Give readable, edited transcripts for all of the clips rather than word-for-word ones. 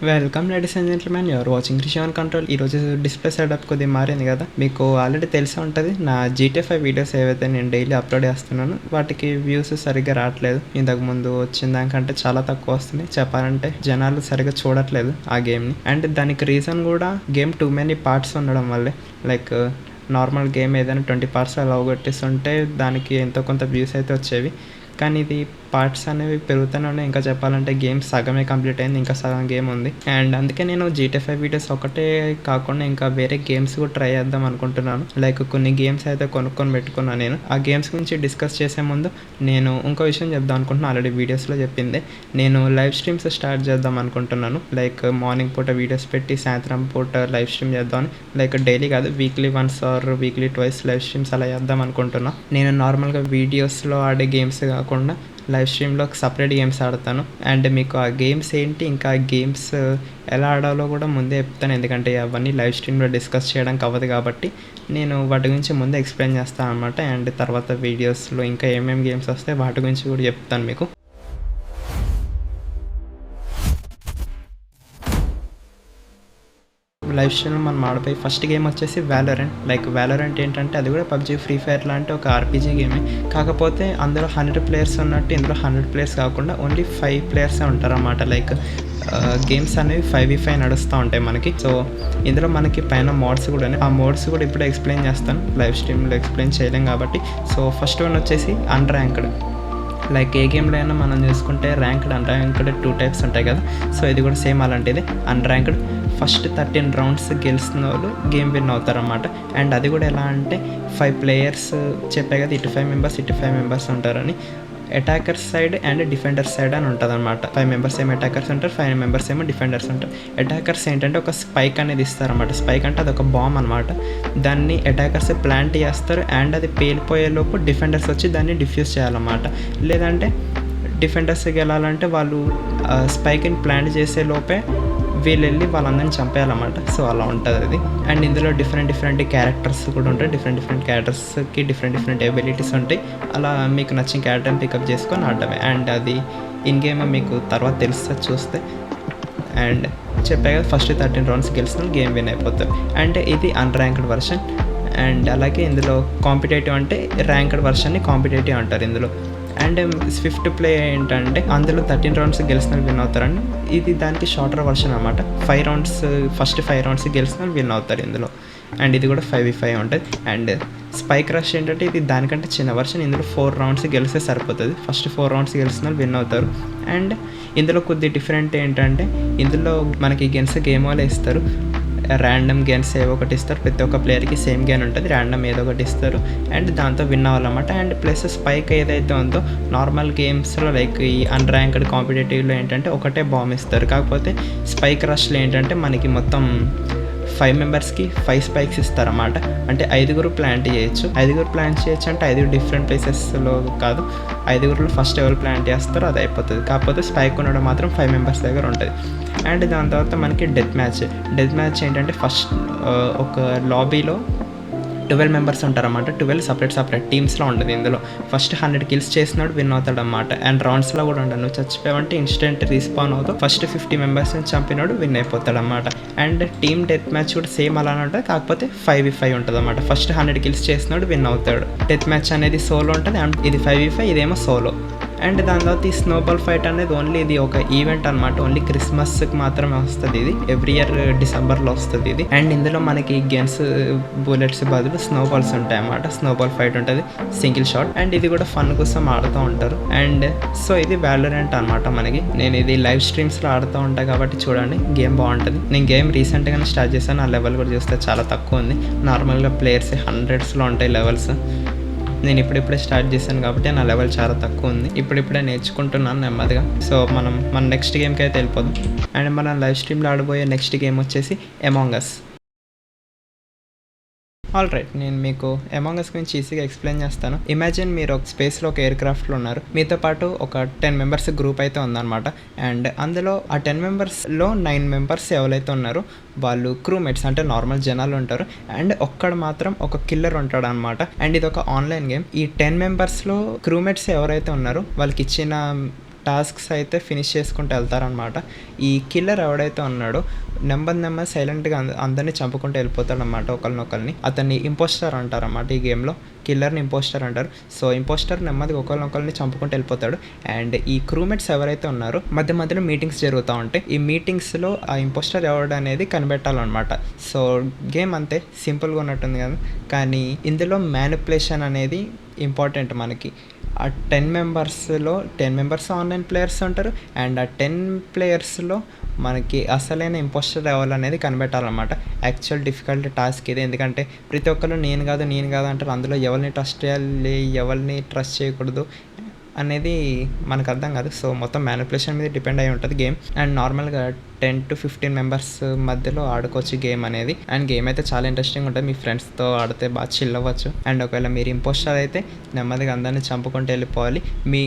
Welcome ladies and gentlemen, your watching Rishan control. ఈరోజు display setup కొద్దిగా మారింది కదా, మీకు ఆల్రెడీ తెలిసి ఉంటుంది. నా GTA 5 వీడియోస్ ఏవైతే నేను డైలీ అప్లోడ్ చేస్తున్నాను వాటికి వ్యూస్ సరిగ్గా రావట్లేదు. ఇంతకుముందు వచ్చిన దానికంటే చాలా తక్కువ వస్తున్నాయి. చెప్పాలంటే జనాలు సరిగ్గా చూడట్లేదు ఆ గేమ్ని. అండ్ దానికి రీజన్ కూడా గేమ్ టూ మెనీ పార్ట్స్ ఉండడం వల్లే. లైక్ నార్మల్ గేమ్ ఏదైనా 20 పార్ట్స్ అలా కొట్టేస్తుంటే దానికి ఎంతో కొంత వ్యూస్ అయితే వచ్చేవి. కానీ ఇది పార్ట్స్ అనేవి పెరుగుతూనే ఉన్నాయి. ఇంకా చెప్పాలంటే గేమ్ సగమే కంప్లీట్ అయింది, ఇంకా సగం గేమ్ ఉంది. అండ్ అందుకే నేను GTA 5 వీడియోస్ ఒకటే కాకుండా ఇంకా వేరే గేమ్స్ కూడా ట్రై చేద్దాం అనుకుంటున్నాను. లైక్ కొన్ని గేమ్స్ అయితే కొనుక్కొని పెట్టుకున్నాను. నేను ఆ గేమ్స్ గురించి డిస్కస్ చేసే ముందు నేను ఇంకో విషయం చెప్దాం అనుకుంటున్నాను. ఆల్రెడీ వీడియోస్లో చెప్పిందే, నేను లైవ్ స్ట్రీమ్స్ స్టార్ట్ చేద్దాం అనుకుంటున్నాను. లైక్ మార్నింగ్ పూట వీడియోస్ పెట్టి సాయంత్రం పూట లైవ్ స్ట్రీమ్ చేద్దామని. లైక్ డైలీ కాదు, weekly once or weekly twice live streams అలా చేద్దాం అనుకుంటున్నాను. నేను నార్మల్గా వీడియోస్లో ఆడే గేమ్స్ కాకుండా లైవ్ స్ట్రీమ్లో సపరేట్ గేమ్స్ ఆడతాను. అండ్ మీకు ఆ గేమ్స్ ఏంటి, ఇంకా ఆ గేమ్స్ ఎలా ఆడాలో కూడా ముందే చెప్తాను. ఎందుకంటే అవన్నీ లైవ్ స్ట్రీమ్లో డిస్కస్ చేయడానికి అవ్వదు కాబట్టి నేను వాటి గురించి ముందే ఎక్స్ప్లెయిన్ చేస్తాను అనమాట. అండ్ తర్వాత వీడియోస్లో ఇంకా ఏమేమి గేమ్స్ వస్తాయి వాటి గురించి కూడా చెప్తాను మీకు. లైవ్ స్ట్రీమ్లో మనం ఆడిపోయి ఫస్ట్ గేమ్ వచ్చేసి వ్యాలోరెంట్. లైక్ వ్యాలోరెంట్ ఏంటంటే అది కూడా పబ్జీ ఫ్రీ ఫైర్ లాంటి ఒక ఆర్పీజీ గేమే. కాకపోతే అందులో 100 ప్లేయర్స్ ఉన్నట్టు ఇందులో 100 ప్లేయర్స్ కాకుండా ఓన్లీ 5 ప్లేయర్సే ఉంటారన్నమాట. లైక్ గేమ్స్ అనేవి 5v5 నడుస్తూ ఉంటాయి మనకి. సో ఇందులో మనకి పైన మోడ్స్ కూడా ఉన్నాయి. ఆ మోడ్స్ కూడా ఇప్పుడే ఎక్స్ప్లెయిన్ చేస్తాను, లైవ్ స్ట్రీమ్లో ఎక్స్ప్లెయిన్ చేయలేం కాబట్టి. సో ఫస్ట్ వన్ వచ్చేసి అన్ర్యాంక్డ్. లైక్ ఏ గేమ్లో అయినా మనం చూసుకుంటే ర్యాంక్డ్ అన్ర్యాంక్డ్ 2 టైప్స్ ఉంటాయి కదా. సో ఇది కూడా సేమ్ అలాంటిది, అన్ర్యాంక్డ్. ఫస్ట్ 13 రౌండ్స్ గెలిచిన వాళ్ళు గేమ్ విన్ అవుతారన్నమాట. అండ్ అది కూడా ఎలా అంటే 5 ప్లేయర్స్ చెప్పే కదా, ఇటు 5 మెంబర్స్ ఇటు 5 మెంబర్స్ ఉంటారని. Attackers side and defenders side అని ఉంటుంది అనమాట. 5 మెంబర్స్ ఏమో అటాకర్స్ ఉంటారు, 5 మెంబర్స్ ఏమో డిఫెండర్స్ ఉంటారు. అటాకర్స్ ఏంటంటే ఒక స్పైక్ అనేది ఇస్తారన్నమాట. స్పైక్ అంటే అదొక బాంబ్ అనమాట. దాన్ని అటాకర్స్ ప్లాంట్ చేస్తారు అండ్ అది పేలిపోయేలోపు డిఫెండర్స్ వచ్చి దాన్ని డిఫ్యూజ్ చేయాలన్నమాట. లేదంటే డిఫెండర్స్ గెలాలంటే వాళ్ళు స్పైక్ని ప్లాంట్ చేసే లోపే వీళ్ళు వెళ్ళి వాళ్ళందరినీ చంపేయాలన్నమాట. సో అలా ఉంటుంది అది. అండ్ ఇందులో డిఫరెంట్ క్యారెక్టర్స్ కూడా ఉంటాయి. డిఫరెంట్ క్యారెక్టర్స్కి డిఫరెంట్ ఎబిలిటీస్ ఉంటాయి. అలా మీకు నచ్చిన క్యారెక్టర్ని పికప్ చేసుకొని ఆడటమే. అండ్ అది ఇన్ గేమ్ మీకు తర్వాత తెలుస్తుంది చూస్తే. అండ్ చెప్పే కదా, ఫస్ట్ 13 రౌండ్స్ గెలిచిన గేమ్ విన్ అయిపోతారు. అండ్ ఇది అన్ర్యాంక్డ్ వర్షన్. అండ్ అలాగే ఇందులో కాంపిటేటివ్ అంటే ర్యాంక్డ్ వర్షన్ని కాంపిటేటివ్ అంటారు ఇందులో. అండ్ స్విఫ్ట్ ప్లే ఏంటంటే అందులో 13 రౌండ్స్ గెలిచిన విన్ అవుతారని. ఇది దానికి షార్టర్ వర్షన్ అనమాట. 5 రౌండ్స్ ఫస్ట్ 5 రౌండ్స్ గెలిచిన విన్ అవుతారు ఇందులో. అండ్ ఇది కూడా 5v5 ఉంటుంది. అండ్ స్పైక్ రష్ ఏంటంటే ఇది దానికంటే చిన్న వర్షన్. ఇందులో 4 రౌండ్స్ గెలిస్తే సరిపోతుంది. ఫస్ట్ 4 రౌండ్స్ గెలిచిన విన్ అవుతారు. అండ్ ఇందులో కొద్ది డిఫరెంట్ ఏంటంటే ఇందులో మనకి గెన్స్ గేమ్ వాళ్ళే ఇస్తారు. ర్యాండమ్ గేమ్స్ ఏవో ఒకటి ఇస్తారు. ప్రతి ఒక్క ప్లేయర్కి సేమ్ గేమ్ ఉంటుంది, ర్యాండమ్ ఏదో ఒకటి ఇస్తారు. అండ్ దాంతో విన్ అవ్వాలన్నమాట. అండ్ ప్లస్ స్పైక్ ఏదైతే ఉందో నార్మల్ గేమ్స్లో లైక్ ఈ అన్ర్యాంక్డ్ కాంపిటేటివ్లో ఏంటంటే ఒకటే బాంబ్ ఇస్తారు. కాకపోతే స్పైక్ రష్లో ఏంటంటే మనకి మొత్తం 5 మెంబర్స్కి 5 స్పైక్స్ ఇస్తారన్నమాట. అంటే 5గురు ప్లాంట్ చేయొచ్చు. 5గురు ప్లాంట్ చేయొచ్చు అంటే 5 డిఫరెంట్ ప్లేసెస్లో కాదు, 5గురులో ఫస్ట్ ఎవరు ప్లాంట్ చేస్తారో అది అయిపోతుంది. కాకపోతే స్పైక్ ఉండడం మాత్రం 5 మెంబర్స్ దగ్గర ఉంటుంది. అండ్ దాని తర్వాత మనకి డెత్ మ్యాచ్ ఏంటంటే ఫస్ట్ ఒక లాబీలో 12 మెంబర్స్ ఉంటారన్నమాట. 12 సపరేట్ టీమ్స్లో ఉంటుంది. ఇందులో ఫస్ట్ 100 కిల్స్ చేసినాడు విన్ అవుతాడు అన్నమాట. అండ్ రౌండ్స్లో కూడా ఉండదు. నువ్వు చచ్చిపోయావంటే ఇన్స్టెంట్ రీస్పాన్ అవుతావు. ఫస్ట్ 50 మెంబర్స్ని చంపినాడు విన్ అయిపోతాడు అన్నమాట. అండ్ టీమ్ డెత్ మ్యాచ్ కూడా సేమ్ అలానే ఉంటుంది, కాకపోతే 5v5 ఉంటుంది అన్నమాట. ఫస్ట్ 100 కిల్స్ చేసినాడు విన్ అవుతాడు. డెత్ మ్యాచ్ అనేది సోలో ఉంటుంది. అండ్ ఇది 5v5, ఇదేమో సోలో. అండ్ దాని తర్వాత ఈ స్నోబాల్ ఫైట్ అనేది ఓన్లీ ఇది ఒక ఈవెంట్ అనమాట. ఓన్లీ క్రిస్మస్కి మాత్రమే వస్తుంది. ఇది ఎవ్రీ ఇయర్ డిసెంబర్లో వస్తుంది ఇది. అండ్ ఇందులో మనకి గన్స్ బుల్లెట్స్ బదులు స్నోబాల్స్ ఉంటాయి అన్నమాట. స్నోబాల్ ఫైట్ ఉంటుంది, సింగిల్ షాట్. అండ్ ఇది కూడా ఫన్ కోసం ఆడుతూ ఉంటారు. అండ్ సో ఇది వ్యాలోరెంట్ అనమాట మనకి. నేను ఇది లైవ్ స్ట్రీమ్స్లో ఆడుతూ ఉంటాను కాబట్టి చూడండి, గేమ్ బాగుంటుంది. నేను గేమ్ రీసెంట్గానే స్టార్ట్ చేశాను. ఆ లెవెల్ కూడా చూస్తే చాలా తక్కువ ఉంది. నార్మల్గా ప్లేయర్స్ 100స్లో ఉంటాయి లెవెల్స్. నేను ఇప్పుడిప్పుడే స్టార్ట్ చేశాను కాబట్టి నా లెవెల్ చాలా తక్కువ ఉంది. ఇప్పుడిప్పుడే నేర్చుకుంటున్నాను నెమ్మదిగా. సో మన నెక్స్ట్ గేమ్కి అయితే వెళ్ళిపోదాం. అండ్ మనం లైవ్ స్ట్రీమ్లో ఆడబోయే నెక్స్ట్ గేమ్ వచ్చేసి అమాంగ్ అస్. ఆల్ రైట్, నేను మీకు అమాంగ్ అస్ గురించి ఈజీగా ఎక్స్ప్లెయిన్ చేస్తాను. ఇమాజిన్ మీరు ఒక స్పేస్లో ఒక ఎయిర్ క్రాఫ్ట్లో ఉన్నారు. మీతో పాటు ఒక 10 మెంబర్స్ గ్రూప్ అయితే ఉందన్నమాట. అండ్ అందులో ఆ 10 మెంబర్స్లో 9 మెంబర్స్ ఎవరైతే ఉన్నారో వాళ్ళు క్రూమేట్స్, అంటే నార్మల్ జనాలు ఉంటారు. అండ్ ఒక్కడు మాత్రం ఒక కిల్లర్ ఉంటాడు అనమాట. అండ్ ఇది ఒక ఆన్లైన్ గేమ్. ఈ 10 మెంబర్స్లో క్రూమేట్స్ ఎవరైతే ఉన్నారో వాళ్ళకి ఇచ్చిన టాస్క్స్ అయితే ఫినిష్ చేసుకుంటూ వెళ్తారనమాట. ఈ కిల్లర్ ఎవడైతే ఉన్నాడో నెమ్మది సైలెంట్గా అందరినీ చంపుకుంటూ వెళ్ళిపోతాడనమాట ఒకరినొకరిని. అతన్ని ఇంపోస్టర్ అంటారన్నమాట ఈ గేమ్లో. కిల్లర్ని ఇంపోస్టర్ అంటారు. సో ఇంపోస్టర్ నెమ్మదిగా ఒకరినొకరిని చంపుకుంటూ వెళ్ళిపోతాడు. అండ్ ఈ క్రూమేట్స్ ఎవరైతే ఉన్నారో మధ్యలో మీటింగ్స్ జరుగుతూ ఉంటాయి. ఈ మీటింగ్స్లో ఆ ఇంపోస్టర్ ఎవడు అనేది కనిపెట్టాలన్నమాట. సో గేమ్ అంతే సింపుల్గా ఉన్నట్టుంది కదా, కానీ ఇందులో మ్యానిపులేషన్ అనేది ఇంపార్టెంట్ మనకి. ఆ 10 మెంబర్స్ ఆన్లైన్ ప్లేయర్స్ ఉంటారు. అండ్ ఆ 10 ప్లేయర్స్లో మనకి అసలైన ఇంపోస్టర్ ఎవరనేది కనిపెట్టాలన్నమాట. యాక్చువల్ డిఫికల్ట్ టాస్క్ ఇది. ఎందుకంటే ప్రతి ఒక్కరు నేను కాదు అంటారు. అందులో ఎవరిని ట్రస్ట్ చేయాలి, ఎవరిని ట్రస్ట్ చేయకూడదు అనేది మనకు అర్థం కాదు. సో మొత్తం మ్యానిపులేషన్ మీద డిపెండ్ అయి ఉంటుంది గేమ్. అండ్ నార్మల్గా 10 to 15 మెంబర్స్ మధ్యలో ఆడుకోవచ్చు గేమ్ అనేది. అండ్ గేమ్ అయితే చాలా ఇంట్రెస్టింగ్ ఉంటుంది. మీ ఫ్రెండ్స్తో ఆడితే బాగా చిల్ అవ్వచ్చు. అండ్ ఒకవేళ మీరు ఇంపోస్టర్ అయితే నెమ్మదిగా అందరినీ చంపుకుంటూ వెళ్ళిపోవాలి. మీ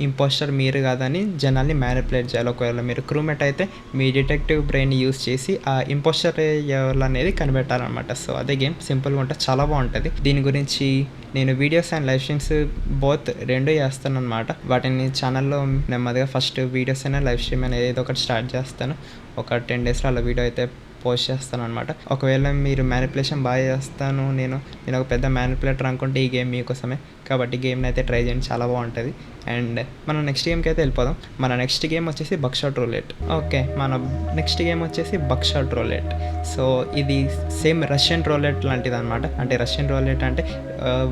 ఇంపోస్టర్ మీరు కాదని జనాల్ని మ్యానిపులేట్ చేయాలి. ఒకవేళ మీరు క్రూమేట్ అయితే మీ డిటెక్టివ్ బ్రెయిన్ యూస్ చేసి ఆ ఇంపోస్టర్ ఎవరు అనేది కనిపెట్టాలన్నమాట. సో అదే గేమ్ సింపుల్గా ఉంటుంది, చాలా బాగుంటుంది. దీని గురించి నేను videos and live streams both రెండు చేస్తాను అనమాట. వాటిని ఛానల్లో నెమ్మదిగా ఫస్ట్ వీడియోస్ అయినా లైవ్ స్ట్రీమ్ అనేది ఏదో ఒకటి స్టార్ట్ చేస్తాను. ఒక 10 డేస్లో అలా వీడియో అయితే పోస్ట్ చేస్తాను అనమాట. ఒకవేళ మీరు మ్యానిపులేషన్ బాగా చేస్తాను నేను ఒక పెద్ద మ్యానిపులేటర్ అనుకుంటే ఈ గేమ్ మీకోసమే. కాబట్టి గేమ్ని అయితే ట్రై చేయండి, చాలా బాగుంటుంది. అండ్ మనం నెక్స్ట్ గేమ్కి అయితే వెళ్ళిపోదాం. మన నెక్స్ట్ గేమ్ వచ్చేసి బక్షాట్ రూలెట్. ఓకే, మన నెక్స్ట్ గేమ్ వచ్చేసి బక్షాట్ రూలెట్. సో ఇది సేమ్ రష్యన్ రూలెట్ లాంటిది అనమాట. అంటే రష్యన్ రూలెట్ అంటే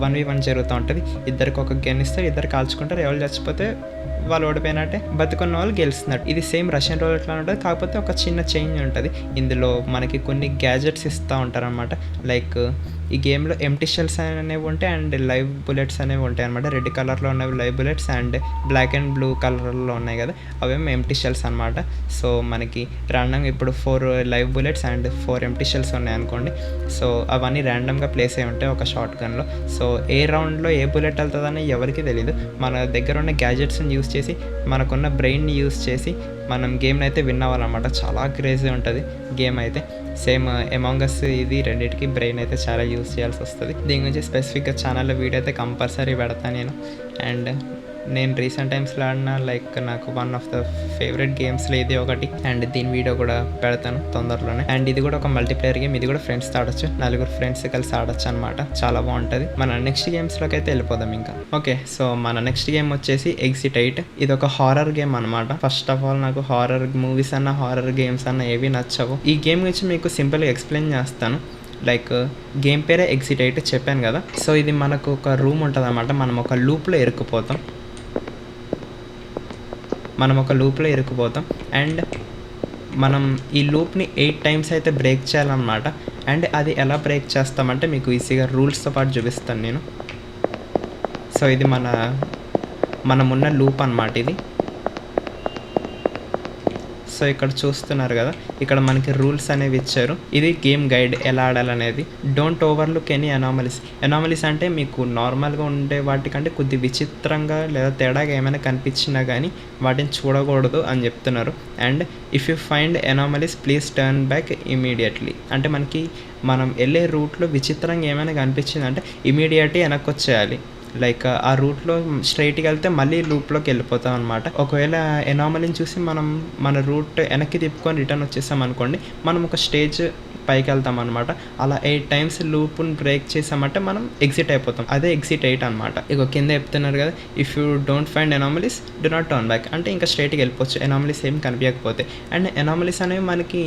1v1 జరుగుతూ ఉంటుంది. ఇద్దరికి ఒక గన్ ఇస్తారు, ఇద్దరు కాల్చుకుంటారు. ఎవరు చచ్చిపోతే వాళ్ళు ఓడిపోయినట్టే, బతుకున్న వాళ్ళు గెలుస్తున్నట్టు. ఇది సేమ్ రష్యన్ రూలెట్ లా ఉంటుంది. కాకపోతే ఒక చిన్న చేంజ్ ఉంటుంది. ఇందులో మనకి కొన్ని గ్యాజెట్స్ ఇస్తూ ఉంటారనమాట. లైక్ ఈ గేమ్లో ఎంప్టీ షెల్స్ అనేవి ఉంటాయి అండ్ లైవ్ బుల్లెట్స్ అనేవి ఉంటాయి అనమాట. రెడ్ కలర్లో ఉన్నవి live bullets and black and blue కలర్లో ఉన్నాయి కదా, అవేమో ఎంప్టీ షెల్స్ అనమాట. సో మనకి ర్యాండమ్గా ఇప్పుడు 4 live bullets and 4 empty shells ఉన్నాయి అనుకోండి. సో అవన్నీ ర్యాండమ్గా ప్లేస్ అయి ఉంటాయి ఒక షార్ట్ గన్లో. సో ఏ రౌండ్లో ఏ బుల్లెట్ వెళ్తుందని ఎవరికి తెలియదు. మన దగ్గర ఉన్న గ్యాజెట్స్ని యూస్ చేసి, మనకున్న బ్రెయిన్ని యూస్ చేసి మనం గేమ్ని అయితే విన్ అవ్వాలన్నమాట. చాలా క్రేజీ ఉంటుంది గేమ్ అయితే. సేమ్ అమాంగ్ అస్ ఇది రెండింటికి బ్రెయిన్ అయితే చాలా యూస్ చేయాల్సి వస్తుంది. దీని గురించి స్పెసిఫిక్గా ఛానల్లో వీడియో అయితే కంపల్సరీ పెడతాను నేను. అండ్ నేను రీసెంట్ టైమ్స్లో ఆడిన లైక్ నాకు వన్ ఆఫ్ ద ఫేవరెట్ గేమ్స్లో ఇది ఒకటి. అండ్ దీని వీడియో కూడా పెడతాను తొందరలోనే. అండ్ ఇది కూడా ఒక మల్టీప్లేయర్ గేమ్. ఇది కూడా ఫ్రెండ్స్తో ఆడొచ్చు, 4 ఫ్రెండ్స్ కలిసి ఆడొచ్చు అనమాట. చాలా బాగుంటుంది. మన నెక్స్ట్ గేమ్స్లోకి అయితే వెళ్ళిపోదాం ఇంకా. ఓకే, సో మన నెక్స్ట్ గేమ్ వచ్చేసి ఎగ్జిట్ 8. ఇది ఒక హారర్ గేమ్ అనమాట. ఫస్ట్ ఆఫ్ ఆల్ నాకు హారర్ మూవీస్ అన్న హారర్ గేమ్స్ అన్న ఏవి నచ్చవు. ఈ గేమ్ గురించి మీకు సింపుల్గా ఎక్స్ప్లెయిన్ చేస్తాను. లైక్ గేమ్ పేరే ఎగ్జిట్ 8 చెప్పాను కదా. సో ఇది మనకు ఒక రూమ్ ఉంటుంది అనమాట. మనం ఒక లూప్లో ఇరుక్కుపోతాం. అండ్ మనం ఈ లూప్ని 8 టైమ్స్ అయితే బ్రేక్ చేయాలన్నమాట. అండ్ అది ఎలా బ్రేక్ చేస్తామంటే మీకు ఈజీగా రూల్స్తో పాటు చూపిస్తాను నేను. సో ఇది మనమున్న లూప్ అన్నమాట ఇది. సో ఇక్కడ చూస్తున్నారు కదా, ఇక్కడ మనకి రూల్స్ అనేవి ఇచ్చారు. ఇది గేమ్ గైడ్ ఎలా ఆడాలనేది. డోంట్ ఓవర్లుక్ ఎనీ అనామలీస్ అంటే మీకు నార్మల్గా ఉండే వాటికంటే కొద్ది విచిత్రంగా లేదా తేడాగా ఏమైనా కనిపించినా కానీ వాటిని చూడకూడదు అని చెప్తున్నారు. And if you find anomalies please turn back immediately. అంటే మనకి మనం వెళ్ళే రూట్లో విచిత్రంగా ఏమైనా కనిపించిందంటే ఇమీడియట్గా వెనక్కి వచ్చేయాలి. లైక్ ఆ రూట్లో స్ట్రైట్గా వెళ్తే మళ్ళీ లూప్లోకి వెళ్ళిపోతాం అనమాట. ఒకవేళ ఎనామలీని చూసి మనం మన రూట్ వెనక్కి తిప్పుకొని రిటర్న్ వచ్చేసాం అనుకోండి, మనం ఒక స్టేజ్ పైకి వెళ్తాం అనమాట. అలా 8 టైమ్స్ లూప్ని బ్రేక్ చేసామంటే మనం ఎగ్జిట్ అయిపోతాం. అదే ఎగ్జిట్ 8 అనమాట. ఇక కింద చెప్తున్నారు కదా, if you don't find anomalies do not turn back. అంటే ఇంకా స్ట్రైట్గా వెళ్ళిపోవచ్చు ఎనామలీస్ ఏం కనిపించకపోతే. అండ్ ఎనామలీస్ అనేవి మనకి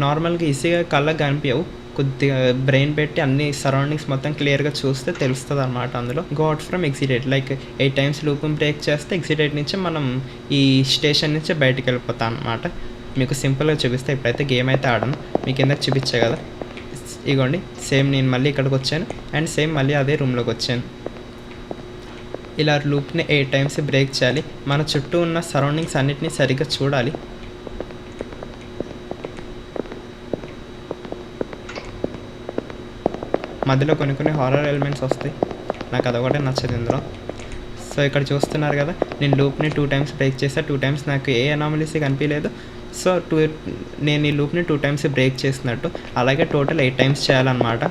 నార్మల్గా ఈజీగా కళ్ళకి కనిపించవు. కొద్దిగా బ్రెయిన్ పెట్టి అన్ని సరౌండింగ్స్ మొత్తం క్లియర్గా చూస్తే తెలుస్తుంది అనమాట. అందులో go out from exit 8. Like 8 times లూప్ని బ్రేక్ చేస్తే ఎగ్జిట్ 8 నుంచి మనం ఈ స్టేషన్ నుంచి బయటికి వెళ్ళిపోతాం అనమాట. మీకు సింపుల్గా చూపిస్తే, ఇప్పుడైతే గేమ్ అయితే ఆడను, మీకు ఎందుకు చూపించే కదా. ఇగోండి, సేమ్ నేను మళ్ళీ ఇక్కడికి వచ్చాను అండ్ సేమ్ మళ్ళీ అదే రూమ్లోకి వచ్చాను. ఇలా లూప్ని 8 టైమ్స్ బ్రేక్ చేయాలి. మన చుట్టూ ఉన్న సరౌండింగ్స్ అన్నిటినీ సరిగ్గా చూడాలి. మధ్యలో కొన్ని హారర్ ఎలిమెంట్స్ వస్తాయి, నాకు అదొకటే నచ్చదు ఇందులో. సో ఇక్కడ చూస్తున్నారు కదా, నేను లూప్ని 2 టైమ్స్ బ్రేక్ చేసా. 2 టైమ్స్ నాకు ఏ అనామలీస్ కనిపించలేదు. సో నేను ఈ లూప్ని 2 టైమ్స్ బ్రేక్ చేసినట్టు. అలాగే టోటల్ 8 టైమ్స్ చేయాలన్నమాట.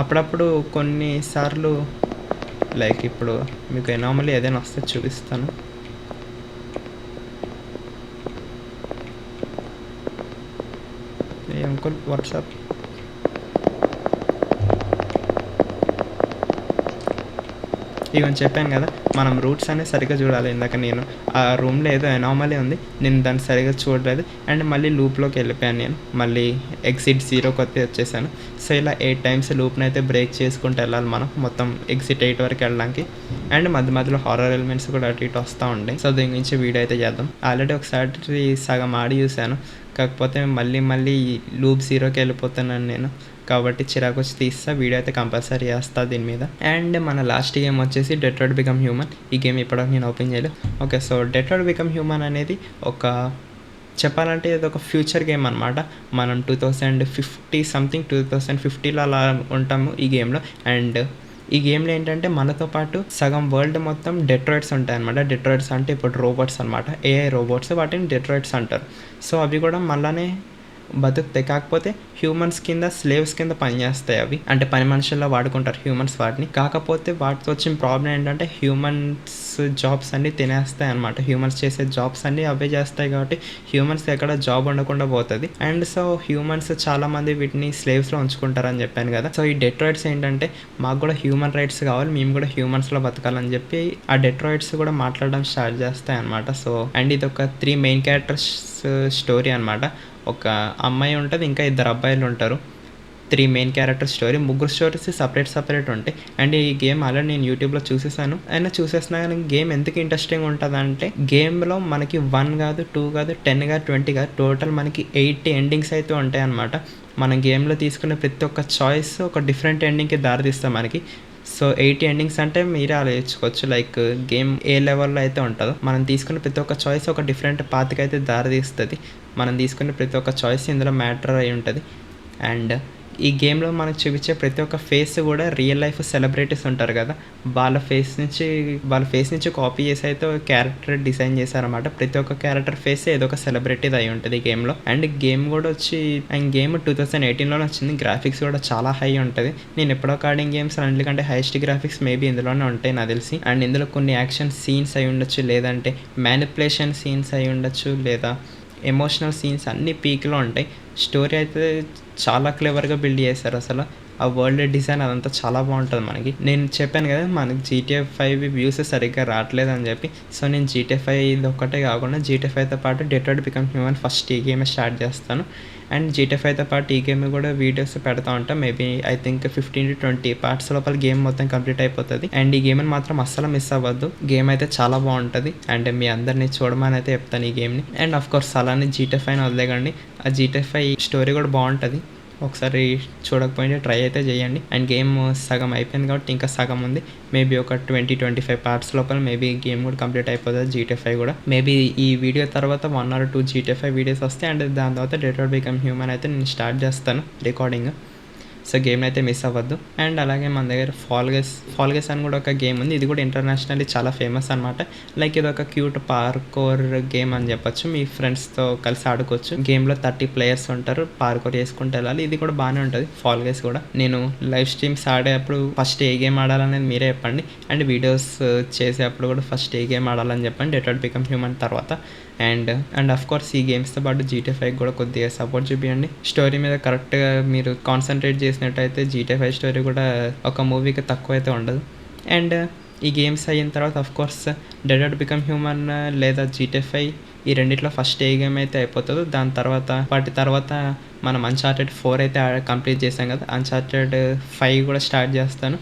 అప్పుడప్పుడు కొన్నిసార్లు లైక్ ఇప్పుడు మీకు ఎనామలీ ఏదైనా వస్తే చూపిస్తాను. Uncle WhatsApp. ఇవన్నీ చెప్పాను కదా, మనం రూట్స్ అనేది సరిగ్గా చూడాలి. ఇందాక నేను ఆ రూమ్లో ఏదో ఎనామలీ ఉంది, నేను దాన్ని సరిగ్గా చూడలేదు అండ్ మళ్ళీ లూప్లోకి వెళ్ళిపోయాను. నేను మళ్ళీ ఎగ్జిట్ 0 కొత్త వచ్చేసాను. సో ఇలా 8 టైమ్స్ లూప్ని అయితే బ్రేక్ చేసుకుంటూ వెళ్ళాలి మనం మొత్తం ఎగ్జిట్ 8 వరకు వెళ్ళడానికి. అండ్ మధ్య మధ్యలో హారర్ ఎలిమెంట్స్ కూడా అటు ఇటు వస్తూ ఉంటాయి. సో దీని గురించి వీడియో అయితే చేద్దాం. ఆల్రెడీ ఒకసారి సగం ఆడి చూశాను, కాకపోతే మళ్ళీ లూప్ 0కి వెళ్ళిపోతున్నాను నేను, కాబట్టి చిరాకు వచ్చి తీస్తా. వీడియో అయితే కంపల్సరీ చేస్తా దీని మీద. అండ్ మన లాస్ట్ గేమ్ వచ్చేసి డెట్రాయిట్ బికమ్ హ్యూమన్. ఈ గేమ్ ఇప్పటివరకు నేను ఓపెన్ చేయలేదు. Okay, so Detroit become human అనేది చెప్పాలంటే ఇది ఒక ఫ్యూచర్ గేమ్ అనమాట. మనం 2050లో అలా ఉంటాము ఈ గేమ్లో. అండ్ ఈ గేమ్లో ఏంటంటే మనతో పాటు సగం వరల్డ్ మొత్తం డెట్రాయిడ్స్ ఉంటాయన్నమాట. డెట్రాయిడ్స్ అంటే ఇప్పుడు రోబోట్స్ అనమాట, ఏఐ రోబోట్స్, వాటిని డెట్రాయిడ్స్ అంటారు. సో అవి కూడా మళ్ళానే బతుకుతాయి, కాకపోతే హ్యూమన్స్ కింద స్లేవ్స్ కింద పనిచేస్తాయి అవి, అంటే పని మనుషుల్లో వాడుకుంటారు హ్యూమన్స్ వాటిని. కాకపోతే వాటితో వచ్చిన ప్రాబ్లం ఏంటంటే హ్యూమన్స్ జాబ్స్ అన్నీ తినేస్తాయి అనమాట. హ్యూమన్స్ చేసే జాబ్స్ అన్నీ అవే చేస్తాయి, కాబట్టి హ్యూమన్స్ ఎక్కడ జాబ్ ఉండకుండా పోతుంది. అండ్ సో హ్యూమన్స్ చాలామంది వీటిని స్లేవ్స్లో ఉంచుకుంటారని చెప్పాను కదా. సో ఈ డెట్రాయిడ్స్ ఏంటంటే మాకు కూడా హ్యూమన్ రైట్స్ కావాలి, మేము కూడా హ్యూమన్స్లో బతకాలని చెప్పి ఆ డెట్రాయిడ్స్ కూడా మాట్లాడడం స్టార్ట్ చేస్తాయి అనమాట. సో అండ్ ఇది ఒక 3 మెయిన్ క్యారెక్టర్స్ స్టోరీ అనమాట. ఒక అమ్మాయి ఉంటుంది, ఇంకా 2 అబ్బాయిలు ఉంటారు. 3 main character story, 3 stories separate ఉంటాయి. అండ్ ఈ గేమ్ ఆల్రెడీ నేను యూట్యూబ్లో చూసేసాను, చూసేసినా కానీ గేమ్ ఎందుకు ఇంట్రెస్టింగ్ ఉంటుంది అంటే గేమ్లో మనకి 1 కాదు 2 కాదు 10 కాదు 20 కాదు టోటల్ మనకి 80 ఎండింగ్స్ అయితే ఉంటాయి అనమాట. మనం గేమ్లో తీసుకునే ప్రతి ఒక్క చాయిస్ ఒక డిఫరెంట్ ఎండింగ్కి దారితీస్తాం మనకి. సో 80 ఎండింగ్స్ అంటే మీరే ఆలోచించుకోవచ్చు, లైక్ గేమ్ ఏ లెవెల్లో అయితే ఉంటుందో మనం తీసుకునే ప్రతి ఒక్క చాయిస్ ఒక డిఫరెంట్ పాత్కి అయితే దారితీస్తుంది. మనం తీసుకునే ప్రతి ఒక్క చాయిస్ ఇందులో మ్యాటర్ అయి ఉంటుంది. అండ్ ఈ గేమ్లో మనకు చూపించే ప్రతి ఒక్క ఫేస్ కూడా రియల్ లైఫ్ సెలబ్రిటీస్ ఉంటారు కదా, వాళ్ళ ఫేస్ నుంచి కాపీ చేసి అయితే క్యారెక్టర్ డిజైన్ చేశారన్నమాట. ప్రతి ఒక్క క్యారెక్టర్ ఫేస్ ఏదో ఒక సెలబ్రిటీది అయి ఉంటుంది ఈ గేమ్లో. అండ్ గేమ్ కూడా గేమ్ 2018లోనే వచ్చింది. గ్రాఫిక్స్ కూడా చాలా హై ఉంటుంది. నేను ఎప్పుడో ఆడిన గేమ్స్ అన్నిటికంటే హైయెస్ట్ గ్రాఫిక్స్ మేబీ ఇందులోనే ఉంటాయి నాకు తెలిసి. అండ్ ఇందులో కొన్ని యాక్షన్ సీన్స్ అయి ఉండొచ్చు, లేదంటే మ్యానిపులేషన్ సీన్స్ అయి ఉండొచ్చు, లేదా ఎమోషనల్ సీన్స్ అన్నీ పీక్లో ఉంటాయి. స్టోరీ అయితే చాలా క్లెవర్గా బిల్డ్ చేశారు. అసలు ఆ వరల్డ్ డిజైన్ అదంతా చాలా బాగుంటుంది మనకి. నేను చెప్పాను కదా మనకి GTA 5 వ్యూస్ సరిగ్గా రావట్లేదు అని చెప్పి. సో నేను GTA 5 ఇది ఒక్కటే కాకుండా GTA 5తో పాటు డెట్రాయిట్ బికమ్ హ్యూమన్ ఫస్ట్ ఈ గేమ్ స్టార్ట్ చేస్తాను. అండ్ GTA 5తో పాటు ఈ గేమ్ కూడా వీడియోస్ పెడతా ఉంటాం. Maybe I think 15 to 20 parts లోపల గేమ్ మొత్తం కంప్లీట్ అయిపోతుంది. అండ్ ఈ గేమ్ని మాత్రం అస్సలు మిస్ అవ్వద్దు. గేమ్ అయితే చాలా బాగుంటుంది. అండ్ మీ అందరినీ చూడమని అయితే చెప్తాను ఈ గేమ్ని. అండ్ ఆఫ్ కోర్స్ అలానే GTA 5 వదిలేకండి, ఆ GTA 5 స్టోరీ కూడా బాగుంటుంది. ఒకసారి చూడకపోయింటే ట్రై అయితే చేయండి. అండ్ గేమ్ సగం అయిపోయింది కాబట్టి ఇంకా సగం ఉంది. మేబీ ఒక 20-25 పార్ట్స్ లోపల మేబీ గేమ్ కూడా కంప్లీట్ అయిపోతుంది. GTA 5 కూడా మేబీ ఈ వీడియో తర్వాత 1 or 2 GTA 5 వీడియోస్ వస్తాయి. అండ్ దాని తర్వాత డెట్రాయిట్ బికమ్ హ్యూమన్ అయితే నేను స్టార్ట్ చేస్తాను రికార్డింగ్. సో గేమ్ని అయితే మిస్ అవ్వద్దు. అండ్ అలాగే మన దగ్గర ఫాల్ గైస్ అని కూడా ఒక గేమ్ ఉంది. ఇది కూడా ఇంటర్నేషనల్లీ చాలా ఫేమస్ అనమాట. లైక్ ఇది ఒక క్యూట్ పార్కోర్ గేమ్ అని చెప్పొచ్చు. మీ ఫ్రెండ్స్తో కలిసి ఆడుకోవచ్చు. గేమ్లో 30 players ఉంటారు, పార్కోర్ చేసుకుంటూ వెళ్ళాలి. ఇది కూడా బాగానే ఉంటుంది ఫాల్ గైస్ కూడా. నేను లైవ్ స్ట్రీమ్స్ ఆడేటప్పుడు ఫస్ట్ ఏ గేమ్ ఆడాలనేది మీరే చెప్పండి. అండ్ వీడియోస్ చేసేటప్పుడు కూడా ఫస్ట్ ఏ గేమ్ ఆడాలని చెప్పండి డెట్రాయిట్ బికమ్ హ్యూమన్ తర్వాత. అండ్ ఆఫ్ కోర్స్ ఈ గేమ్స్తో పాటు GTA 5 కూడా కొద్దిగా సపోర్ట్ చూపించండి. స్టోరీ మీద కరెక్ట్గా మీరు కాన్సన్ట్రేట్ చేసినట్టయితే GTA 5 స్టోరీ కూడా ఒక మూవీకి తక్కువ అయితే ఉండదు. అండ్ ఈ గేమ్స్ అయిన తర్వాత of course Detroit become human లేదా GTA 5 ఈ రెండిట్లో ఫస్ట్ ఏ గేమ్ అయితే అయిపోతుందో వాటి తర్వాత మనం అన్చార్టెడ్ 4 అయితే కంప్లీట్ చేసాం కదా, అన్చార్టెడ్ 5 కూడా స్టార్ట్ చేస్తాను.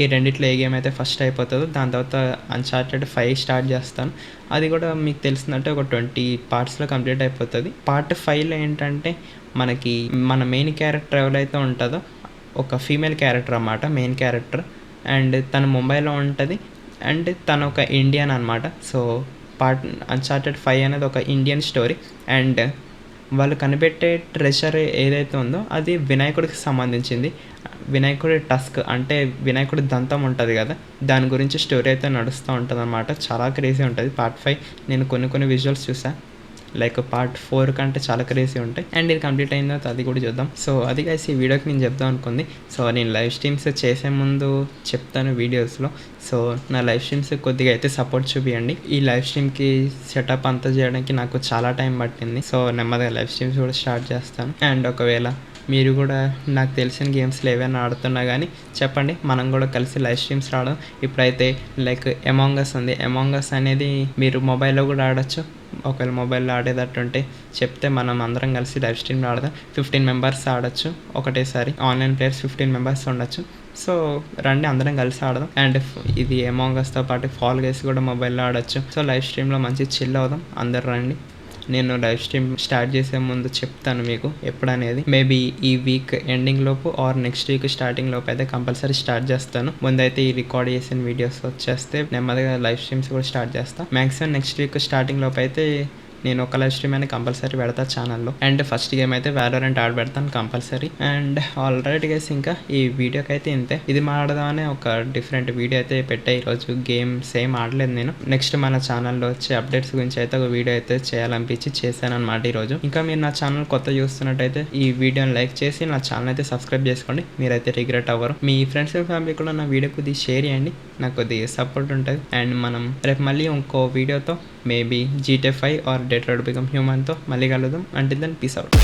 ఈ రెండిట్లో ఏ గేమ్ అయితే ఫస్ట్ అయిపోతుందో దాని తర్వాత అన్చార్టెడ్ 5 స్టార్ట్ చేస్తాను. అది కూడా మీకు తెలిసిందంటే ఒక 20 పార్ట్స్లో కంప్లీట్ అయిపోతుంది. పార్ట్ 5లో ఏంటంటే మనకి మన మెయిన్ క్యారెక్టర్ ఎవరైతే ఉంటుందో ఒక ఫీమేల్ క్యారెక్టర్ అన్నమాట, మెయిన్ క్యారెక్టర్. అండ్ తను ముంబైలో ఉంటుంది. అండ్ తను ఒక ఇండియన్ అనమాట. సో అన్చార్టెడ్ 5 అనేది ఒక ఇండియన్ స్టోరీ. అండ్ వాళ్ళు కనిపెట్టే ట్రెషర్ ఏదైతే ఉందో అది వినాయకుడికి సంబంధించింది. వినాయకుడి టస్క్ అంటే వినాయకుడి దంతం ఉంటుంది కదా, దాని గురించి స్టోరీ అయితే నడుస్తూ ఉంటుంది అనమాట. చాలా క్రేజీ ఉంటుంది పార్ట్ 5. నేను కొన్ని విజువల్స్ చూసాను. లైక్ పార్ట్ 4 కంటే చాలా క్రేజీ ఉంటాయి. అండ్ ఇది కంప్లీట్ అయిన తర్వాత అది కూడా చూద్దాం. సో అది గైస్ ఈ వీడియోకి నేను చెప్దాం అనుకుంది. సో నేను లైవ్ స్ట్రీమ్స్ చేసే ముందు చెప్తాను వీడియోస్లో. సో నా లైవ్ స్ట్రీమ్స్ కొద్దిగా అయితే సపోర్ట్ చూపియండి. ఈ లైవ్ స్ట్రీమ్కి సెటప్ అంతా చేయడానికి నాకు చాలా టైం పట్టింది. సో నెమ్మదిగా లైవ్ స్ట్రీమ్స్ కూడా స్టార్ట్ చేస్తాను. అండ్ ఒకవేళ మీరు కూడా నాకు తెలిసిన గేమ్స్లో ఏవైనా ఆడుతున్నా కానీ చెప్పండి, మనం కూడా కలిసి లైవ్ స్ట్రీమ్స్ రావడం. ఇప్పుడైతే లైక్ అమాంగ్ అస్ ఉంది. అమాంగ్ అస్ అనేది మీరు మొబైల్లో కూడా ఆడొచ్చు. ఒకవేళ మొబైల్లో ఆడేటట్టు ఉంటే చెప్తే మనం అందరం కలిసి లైవ్ స్ట్రీమ్లో ఆడదాం. 15 మెంబర్స్ ఆడొచ్చు ఒకటేసారి. ఆన్లైన్ ప్లేయర్స్ 15 మెంబర్స్ ఉండొచ్చు. సో రండి అందరం కలిసి ఆడదాం. అండ్ ఇది అమాంగ్ అస్తో పాటు ఫాల్ గైస్ కూడా మొబైల్లో ఆడొచ్చు. సో లైవ్ స్ట్రీమ్లో మంచి చిల్ అవుదాం. అందరు రండి. నేను లైవ్ స్ట్రీమ్ స్టార్ట్ చేసే ముందు చెప్తాను మీకు ఎప్పుడనేది. మేబీ ఈ వీక్ ఎండింగ్ లోపు ఆర్ నెక్స్ట్ వీక్ స్టార్టింగ్ లోపు అయితే కంపల్సరీ స్టార్ట్ చేస్తాను. ముందైతే ఈ రికార్డ్ చేసిన వీడియోస్ వచ్చేస్తే నెమ్మదిగా లైవ్ స్ట్రీమ్స్ కూడా స్టార్ట్ చేస్తాను. మ్యాక్సిమం నెక్స్ట్ వీక్ స్టార్టింగ్ లోపు అయితే నేను ఒక లైవ్ స్ట్రీమ్ అయినా కంపల్సరీ పెడతా ఛానల్లో. అండ్ ఫస్ట్ గేమ్ అయితే వ్యాలోరెంట్ ఆడ పెడతాను కంపల్సరీ. అండ్ ఆల్రెడీ గైస్ ఇంకా ఈ వీడియోకి అయితే ఇంతే. ఇది మాడదామనే ఒక డిఫరెంట్ వీడియో అయితే పెట్టా ఈరోజు. గేమ్ సేమ్ ఆడలేదు నేను. నెక్స్ట్ మన ఛానల్లో వచ్చే అప్డేట్స్ గురించి అయితే ఒక వీడియో అయితే చేయాలనిపించి చేశాను అనమాట ఈరోజు. ఇంకా మీరు నా ఛానల్ కొత్త చూస్తున్నట్టయితే ఈ వీడియోని లైక్ చేసి నా ఛానల్ అయితే సబ్స్క్రైబ్ చేసుకోండి. మీరైతే రిగ్రెట్ అవ్వరు. మీ ఫ్రెండ్స్ అండ్ ఫ్యామిలీ కూడా నా వీడియో కొద్దిగా షేర్ చేయండి. నాకు కొద్దిగా సపోర్ట్ ఉంటుంది. అండ్ మనం రేపు మళ్ళీ ఇంకో వీడియోతో maybe GTA 5 or Detroit become హ్యూమన్తో మళ్ళీ కలుద్దాం. Until then peace out.